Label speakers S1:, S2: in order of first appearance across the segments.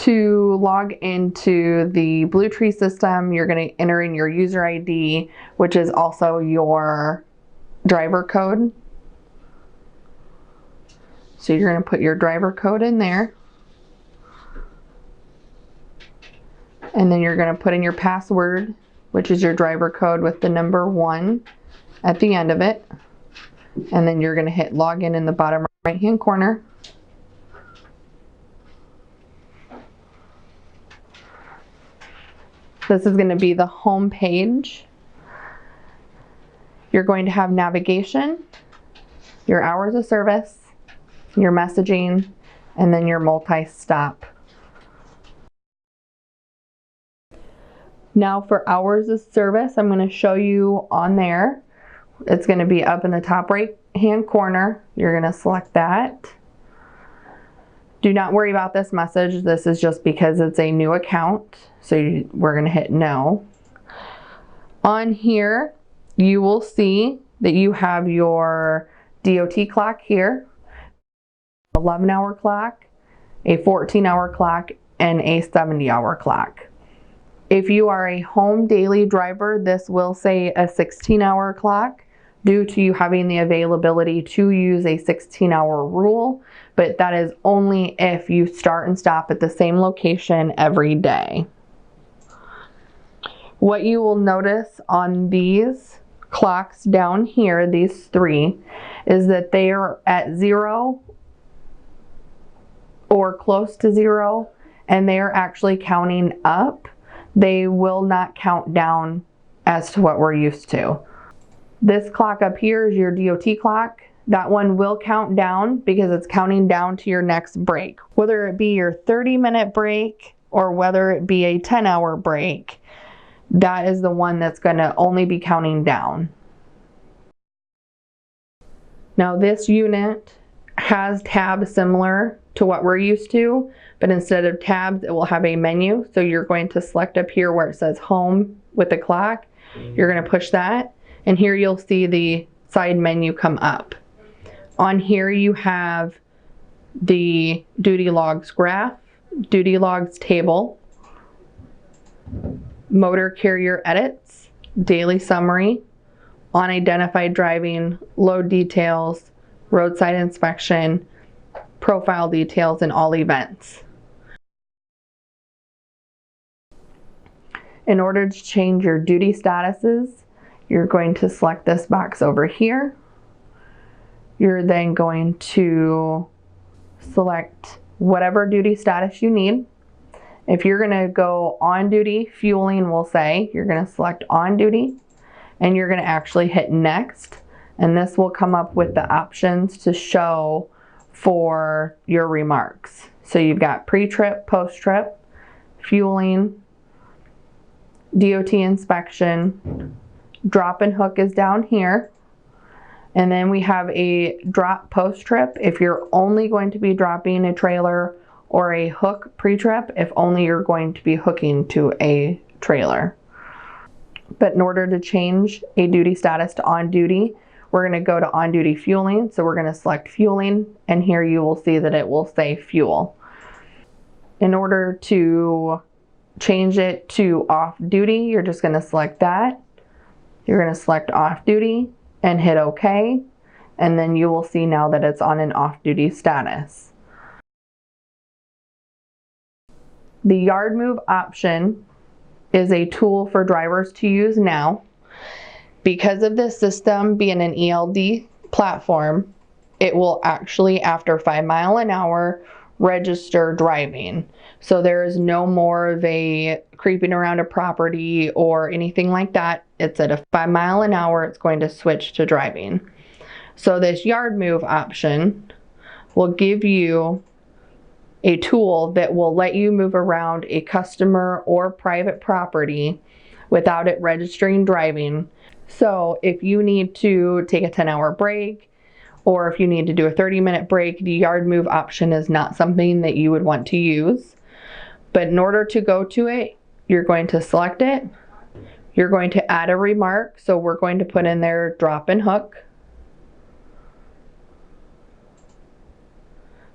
S1: To log into the Blue Tree system, you're going to enter in your user ID, which is also your driver code. So you're going to put your driver code in there. And then you're going to put in your password, which is your driver code with the number 1 at the end of it. And then you're going to hit login in the bottom right hand corner. This is going to be the home page. You're going to have navigation, your hours of service, your messaging, and then your multi-stop. Now for hours of service, I'm going to show you on there. It's going to be up in the top right hand corner. You're going to select that. Do not worry about this message. This is just because it's a new account. So we're going to hit no. On here, you will see that you have your DOT clock here, 11-hour clock, a 14-hour clock, and a 70-hour clock. If you are a home daily driver, this will say a 16-hour clock due to you having the availability to use a 16-hour rule, but that is only if you start and stop at the same location every day. What you will notice on these clocks down here, these 3, is that they are at 0 or close to 0, and they are actually counting up. They will not count down as to what we're used to. This clock up here is your DOT clock. That one will count down because it's counting down to your next break. Whether it be your 30-minute break or whether it be a 10-hour break, that is the one that's going to only be counting down. Now this unit has tabs similar to what we're used to, but instead of tabs, it will have a menu. So you're going to select up here where it says home with the clock. You're going to push that, and here you'll see the side menu come up. On here you have the duty logs graph, duty logs table, motor carrier edits, daily summary, unidentified driving, load details, roadside inspection, profile details, and all events. In order to change your duty statuses, you're going to select this box over here. You're then going to select whatever duty status you need. If you're going to go on duty, fueling will say, you're going to select on duty, and you're going to actually hit next, and this will come up with the options to show for your remarks. So you've got pre-trip, post-trip, fueling, DOT inspection, drop and hook is down here, and then we have a drop post-trip if you're only going to be dropping a trailer, or a hook pre-trip if only you're going to be hooking to a trailer. But in order to change a duty status to on duty, we're going to go to on duty fueling. So we're going to select fueling, and here you will see that it will say fuel. In order to change it to off duty, you're just going to select that. You're going to select off duty and hit OK, and then you will see now that it's on an off duty status. The yard move option is a tool for drivers to use now. Because of this system being an ELD platform, it will actually, after 5 miles an hour, register driving. So there is no more of a creeping around a property or anything like that. It's at a 5 miles an hour, it's going to switch to driving. So this yard move option will give you a tool that will let you move around a customer or private property without it registering driving. So if you need to take a 10-hour break, or if you need to do a 30-minute break, the yard move option is not something that you would want to use. But in order to go to it, you're going to select it. You're going to add a remark. So we're going to put in there drop and hook.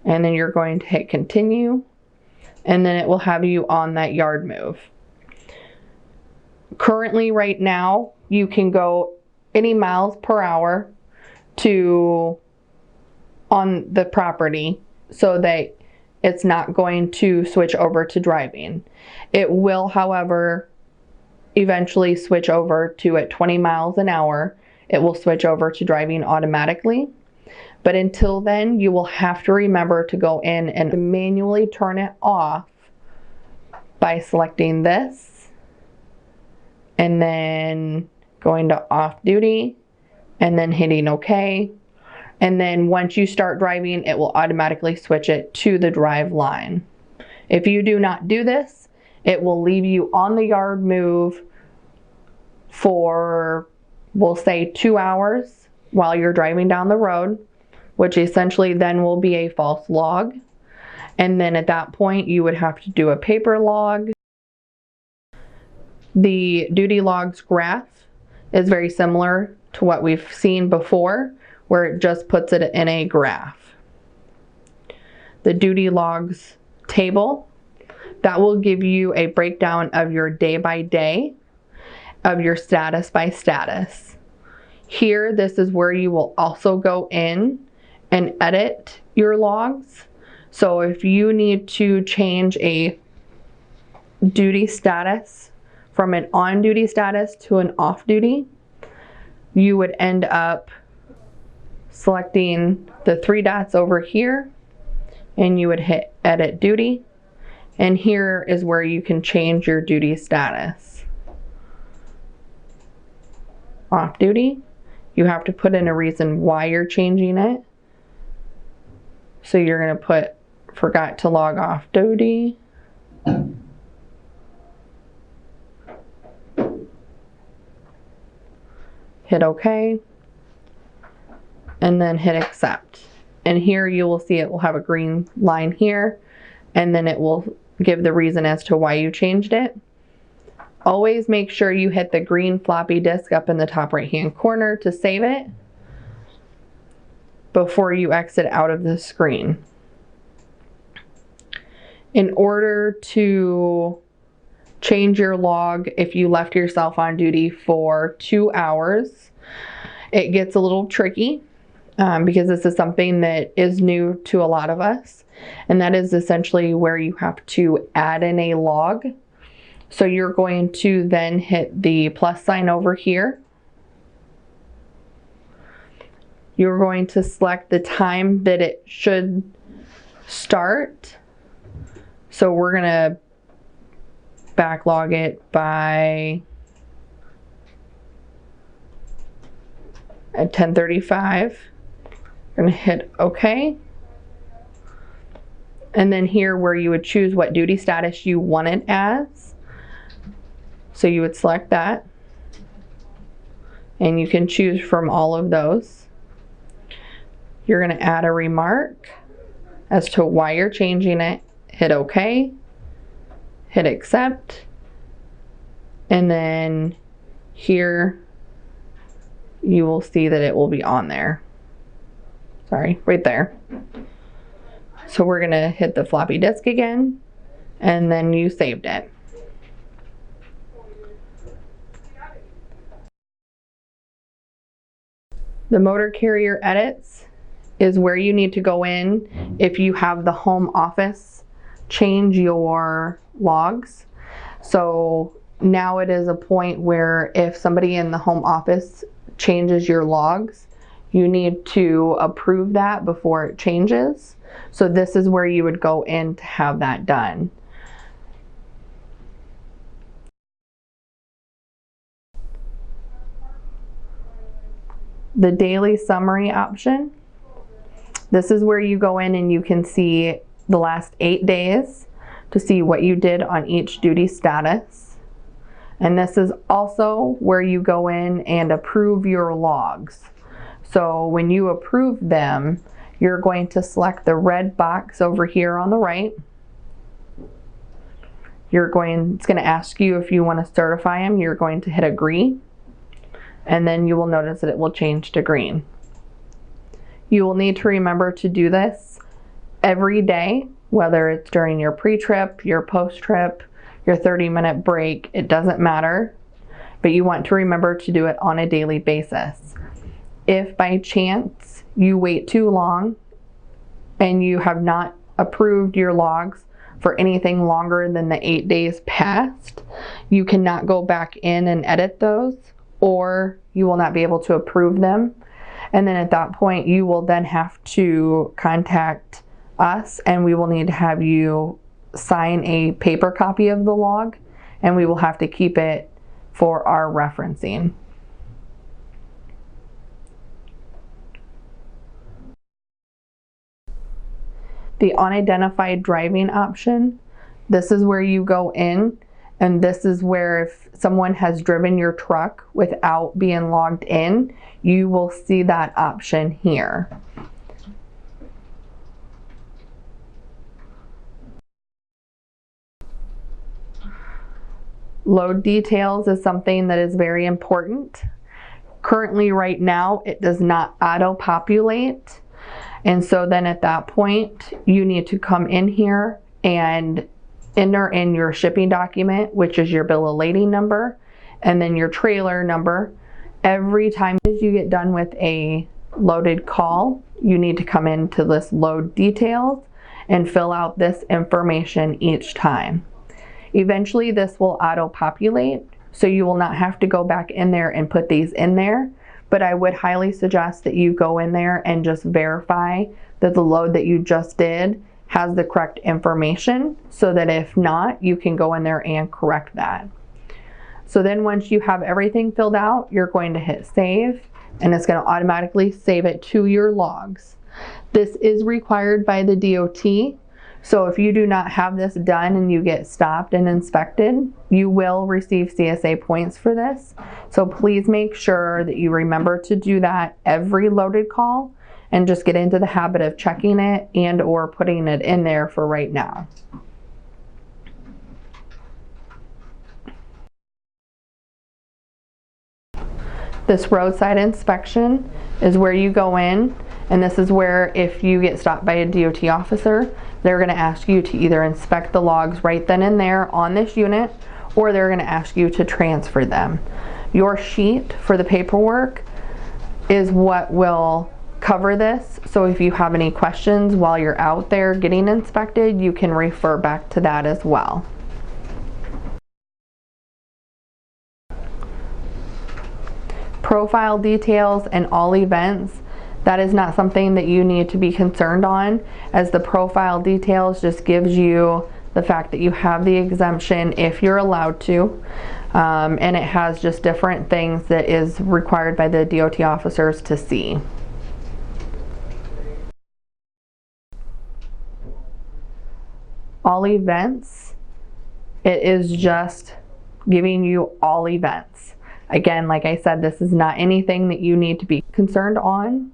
S1: And then you're going to hit continue. and then it will have you on that yard move. Currently, right now, you can go any miles per hour on the property so that it's not going to switch over to driving. It will, however, eventually switch over to at 20 miles an hour. It will switch over to driving automatically. But until then, you will have to remember to go in and manually turn it off by selecting this and then going to off duty and then hitting OK. And then once you start driving, it will automatically switch it to the drive line. If you do not do this, it will leave you on the yard move for, we'll say, 2 hours while you're driving down the road, which essentially then will be a false log. And then at that point, you would have to do a paper log. The duty logs graph is very similar to what we've seen before, where it just puts it in a graph. The duty logs table, that will give you a breakdown of your day by day, of your status by status. Here, this is where you will also go in and edit your logs. So if you need to change a duty status from an on-duty status to an off-duty, you would end up selecting the 3 dots over here, and you would hit edit duty, and here is where you can change your duty status. Off duty, you have to put in a reason why you're changing it. So you're going to put forgot to log off duty. Hit OK. And then hit accept. And here you will see it will have a green line here, and then it will give the reason as to why you changed it. Always make sure you hit the green floppy disk up in the top right hand corner to save it before you exit out of the screen. In order to change your log, if you left yourself on duty for 2 hours, it gets a little tricky. Because this is something that is new to a lot of us, and that is essentially where you have to add in a log. So you're going to then hit the plus sign over here. You're going to select the time that it should start. So we're going to backlog it by at 10:35. Going to hit OK. And then here where you would choose what duty status you want it as. So you would select that. And you can choose from all of those. You're going to add a remark as to why you're changing it. Hit OK. Hit accept. And then here you will see that it will be on there. Sorry, right there. So we're going to hit the floppy disk again, and then you saved it. The motor carrier edits is where you need to go in if you have the home office change your logs. So now it is a point where if somebody in the home office changes your logs, you need to approve that before it changes. So this is where you would go in to have that done. The daily summary option. This is where you go in and you can see the last 8 days to see what you did on each duty status. And this is also where you go in and approve your logs. So when you approve them, you're going to select the red box over here on the right. It's going to ask you if you want to certify them. You're going to hit agree, and then you will notice that it will change to green. You will need to remember to do this every day whether it's during your pre-trip, your post-trip, your 30-minute break, it doesn't matter, but you want to remember to do it on a daily basis. If by chance you wait too long and you have not approved your logs for anything longer than the 8 days past, you cannot go back in and edit those, or you will not be able to approve them. And then at that point, you will then have to contact us, and we will need to have you sign a paper copy of the log, and we will have to keep it for our referencing. The unidentified driving option, this is where you go in, and this is where if someone has driven your truck without being logged in, you will see that option here. Load details is something that is very important. Currently, right now, it does not auto-populate. And so then at that point, you need to come in here and enter in your shipping document, which is your bill of lading number, and then your trailer number. Every time you get done with a loaded call, you need to come into this load details and fill out this information each time. Eventually this will auto-populate, so you will not have to go back in there and put these in there, but I would highly suggest that you go in there and just verify that the load that you just did has the correct information, so that if not, you can go in there and correct that. So then once you have everything filled out, you're going to hit save, and it's going to automatically save it to your logs. This is required by the DOT. So if you do not have this done and you get stopped and inspected, you will receive CSA points for this. So please make sure that you remember to do that every loaded call, and just get into the habit of checking it and or putting it in there for right now. This roadside inspection is where you go in, and this is where if you get stopped by a DOT officer, they're going to ask you to either inspect the logs right then and there on this unit, or they're going to ask you to transfer them. Your sheet for the paperwork is what will cover this, so if you have any questions while you're out there getting inspected, you can refer back to that as well. Profile details and all events, that is not something that you need to be concerned on, as the profile details just gives you the fact that you have the exemption if you're allowed to, and it has just different things that is required by the DOT officers to see. All events, it is just giving you all events. Again, like I said, this is not anything that you need to be concerned on.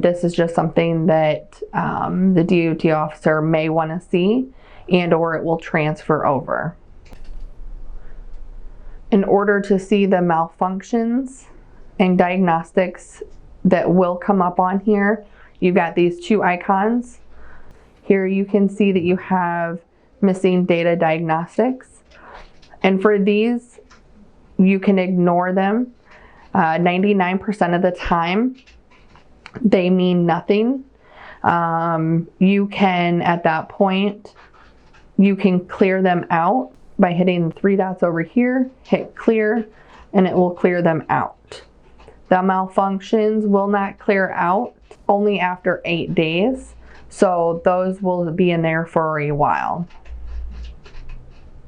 S1: This is just something that the DOT officer may want to see, and or it will transfer over. In order to see the malfunctions and diagnostics that will come up on here, you've got these two icons. Here you can see that you have missing data diagnostics, and for these you can ignore them. 99% of the time they mean nothing. You can, at that point, you can clear them out by hitting the three dots over here, hit clear, and it will clear them out. The malfunctions will not clear out only after 8 days, so those will be in there for a while.